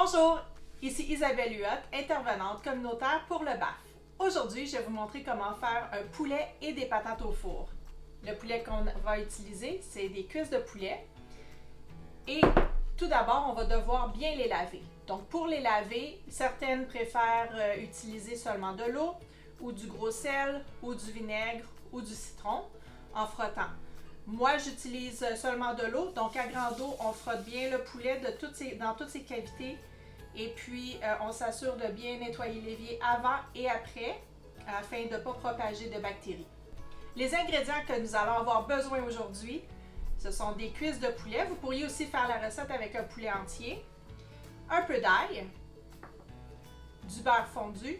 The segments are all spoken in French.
Bonjour, ici Isabelle Huot, intervenante communautaire pour le BAF. Aujourd'hui, je vais vous montrer comment faire un poulet et des patates au four. Le poulet qu'on va utiliser, c'est des cuisses de poulet. Et tout d'abord, on va devoir bien les laver. Donc pour les laver, certaines préfèrent utiliser seulement de l'eau ou du gros sel ou du vinaigre ou du citron en frottant. Moi, j'utilise seulement de l'eau, donc à grande eau, on frotte bien le poulet dans toutes ses cavités et puis on s'assure de bien nettoyer l'évier avant et après afin de ne pas propager de bactéries. Les ingrédients que nous allons avoir besoin aujourd'hui, ce sont des cuisses de poulet. Vous pourriez aussi faire la recette avec un poulet entier, un peu d'ail, du beurre fondu,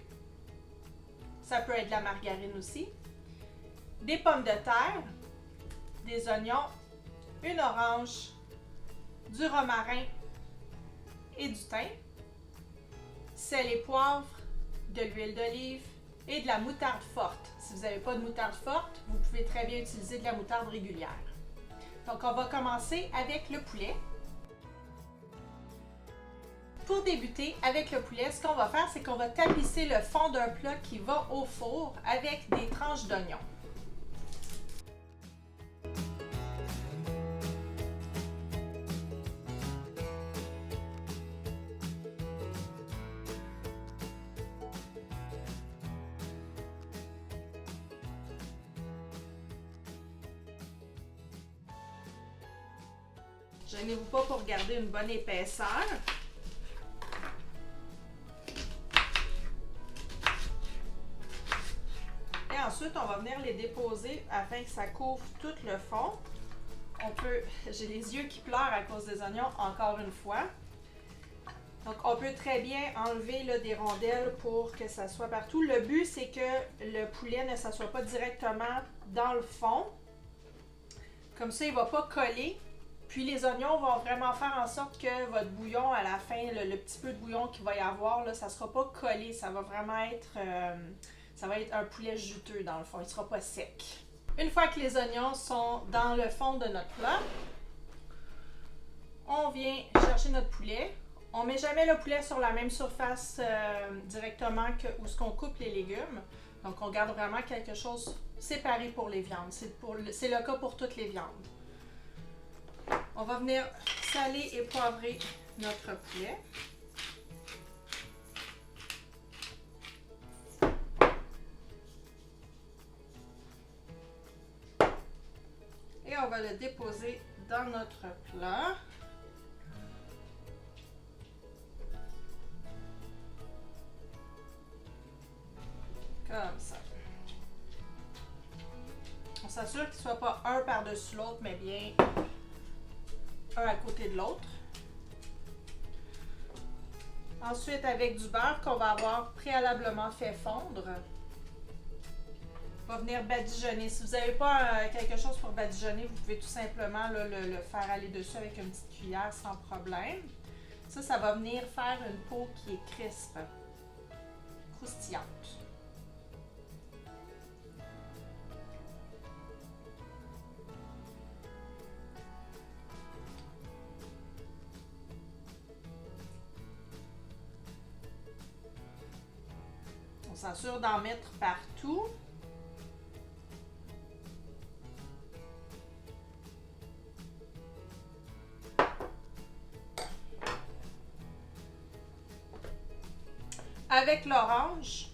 ça peut être de la margarine aussi, des pommes de terre, des oignons, une orange, du romarin et du thym, sel et poivre, de l'huile d'olive et de la moutarde forte. Si vous n'avez pas de moutarde forte, vous pouvez très bien utiliser de la moutarde régulière. Donc on va commencer avec le poulet. Pour débuter avec le poulet, ce qu'on va faire, c'est qu'on va tapisser le fond d'un plat qui va au four avec des tranches d'oignons. Gênez-vous pas pour garder une bonne épaisseur. Et ensuite, on va venir les déposer afin que ça couvre tout le fond. J'ai les yeux qui pleurent à cause des oignons encore une fois. Donc, on peut très bien enlever là, des rondelles pour que ça soit partout. Le but, c'est que le poulet ne s'assoie pas directement dans le fond. Comme ça, il ne va pas coller. Puis les oignons vont vraiment faire en sorte que votre bouillon, à la fin, le petit peu de bouillon qu'il va y avoir, là, ça ne sera pas collé. Ça va vraiment être, un poulet juteux dans le fond. Il ne sera pas sec. Une fois que les oignons sont dans le fond de notre plat, on vient chercher notre poulet. On ne met jamais le poulet sur la même surface directement que où ce qu'on coupe les légumes. Donc on garde vraiment quelque chose séparé pour les viandes. C'est le cas pour toutes les viandes. On va venir saler et poivrer notre poulet. Et on va le déposer dans notre plat. Comme ça. On s'assure qu'il ne soit pas un par-dessus l'autre, mais bien un à côté de l'autre. Ensuite, avec du beurre qu'on va avoir préalablement fait fondre, on va venir badigeonner. Si vous n'avez pas quelque chose pour badigeonner, vous pouvez tout simplement là, le faire aller dessus avec une petite cuillère sans problème. Ça va venir faire une peau qui est crisp, croustillante. On s'assure d'en mettre partout. Avec l'orange,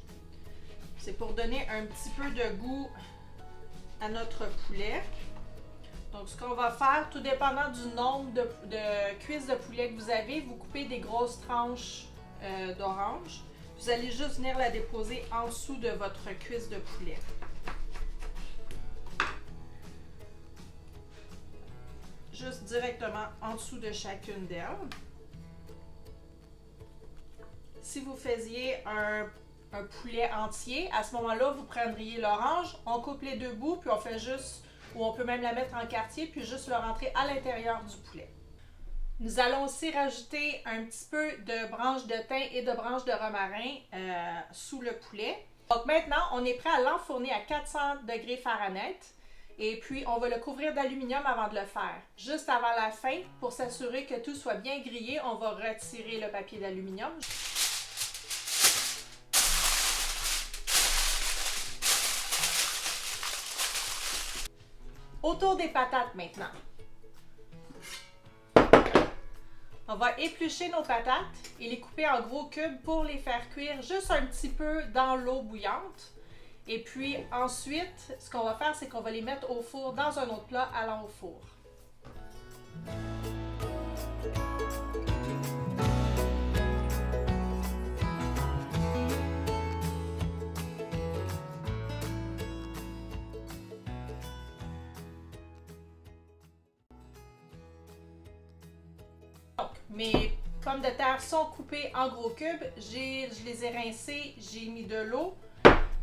c'est pour donner un petit peu de goût à notre poulet. Donc ce qu'on va faire, tout dépendant du nombre de cuisses de poulet que vous avez, vous coupez des grosses tranches d'orange. Vous allez juste venir la déposer en dessous de votre cuisse de poulet. Juste directement en dessous de chacune d'elles. Si vous faisiez un poulet entier, à ce moment-là, vous prendriez l'orange, on coupe les deux bouts, puis on fait juste, ou on peut même la mettre en quartier, puis juste le rentrer à l'intérieur du poulet. Nous allons aussi rajouter un petit peu de branches de thym et de branches de romarin sous le poulet. Donc maintenant, on est prêt à l'enfourner à 400 degrés Fahrenheit. Et puis, on va le couvrir d'aluminium avant de le faire. Juste avant la fin, pour s'assurer que tout soit bien grillé, on va retirer le papier d'aluminium. Autour des patates maintenant. On va éplucher nos patates et les couper en gros cubes pour les faire cuire juste un petit peu dans l'eau bouillante. Et puis ensuite, ce qu'on va faire, c'est qu'on va les mettre au four dans un autre plat allant au four. Donc, mes pommes de terre sont coupées en gros cubes. Je les ai rincées, j'ai mis de l'eau.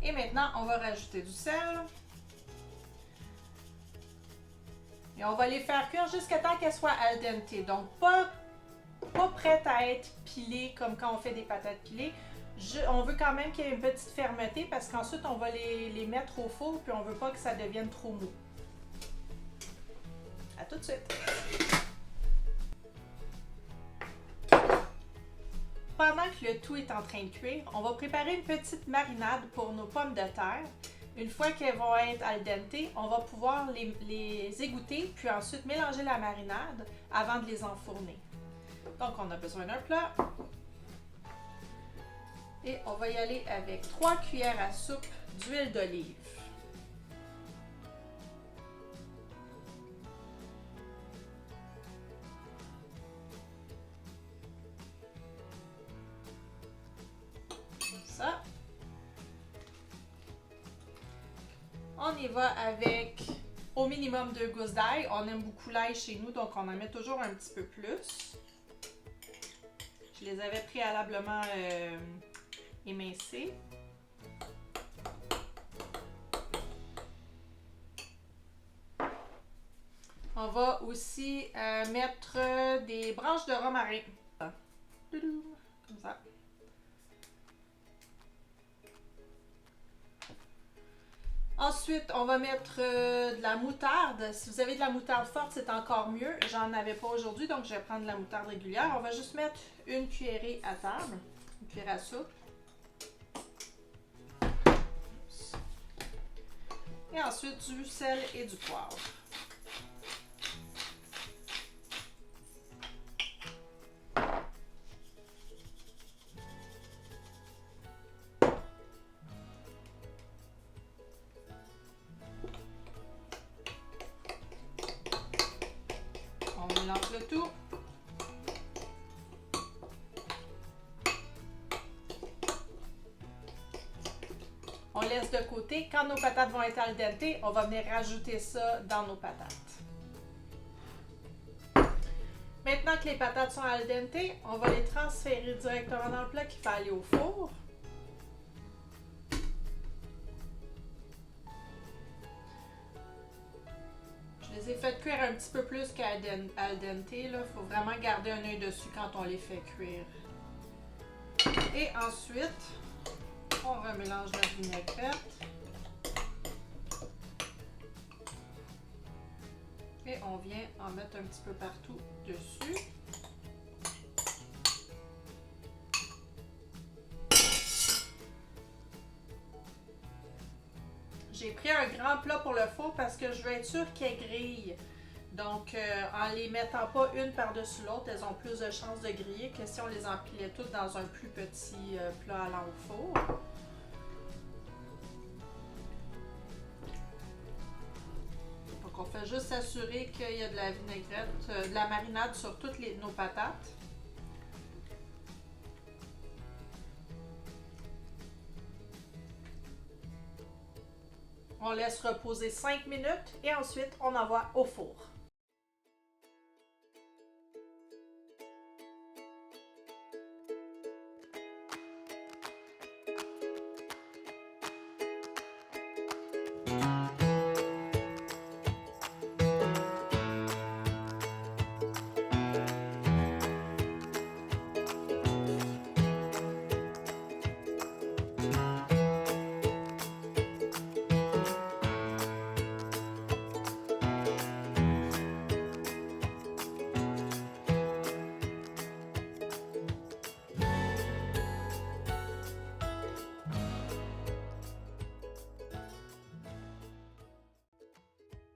Et maintenant, on va rajouter du sel. Et on va les faire cuire jusqu'à temps qu'elles soient al dente. Donc, pas prêtes à être pilées comme quand on fait des patates pilées. On veut quand même qu'il y ait une petite fermeté parce qu'ensuite, on va les mettre au four puis on veut pas que ça devienne trop mou. À tout de suite! Pendant que le tout est en train de cuire, on va préparer une petite marinade pour nos pommes de terre. Une fois qu'elles vont être al dente, on va pouvoir les égoutter puis ensuite mélanger la marinade avant de les enfourner. Donc, on a besoin d'un plat. Et on va y aller avec 3 cuillères à soupe d'huile d'olive. Ça. On y va avec au minimum 2 gousses d'ail. On aime beaucoup l'ail chez nous, donc on en met toujours un petit peu plus. Je les avais préalablement émincés. On va aussi mettre des branches de romarin. Comme ça. Ensuite, on va mettre de la moutarde. Si vous avez de la moutarde forte, c'est encore mieux. J'en avais pas aujourd'hui, donc je vais prendre de la moutarde régulière. On va juste mettre une cuillerée à table, une cuillère à soupe. Et ensuite, du sel et du poivre. On mélange le tout. On laisse de côté. Quand nos patates vont être al dente, on va venir rajouter ça dans nos patates. Maintenant que les patates sont al dente, on va les transférer directement dans le plat qui va aller au four. Je les ai fait cuire un petit peu plus qu'al dente. Il faut vraiment garder un œil dessus quand on les fait cuire. Et ensuite, on remélange la vinaigrette. Et on vient en mettre un petit peu partout dessus. J'ai pris un grand plat pour le four parce que je veux être sûre qu'elles grillent. Donc, en les mettant pas une par-dessus l'autre, elles ont plus de chances de griller que si on les empilait toutes dans un plus petit plat allant au four. Donc, on fait juste s'assurer qu'il y a de la vinaigrette, de la marinade sur toutes nos patates. On laisse reposer 5 minutes et ensuite on envoie au four.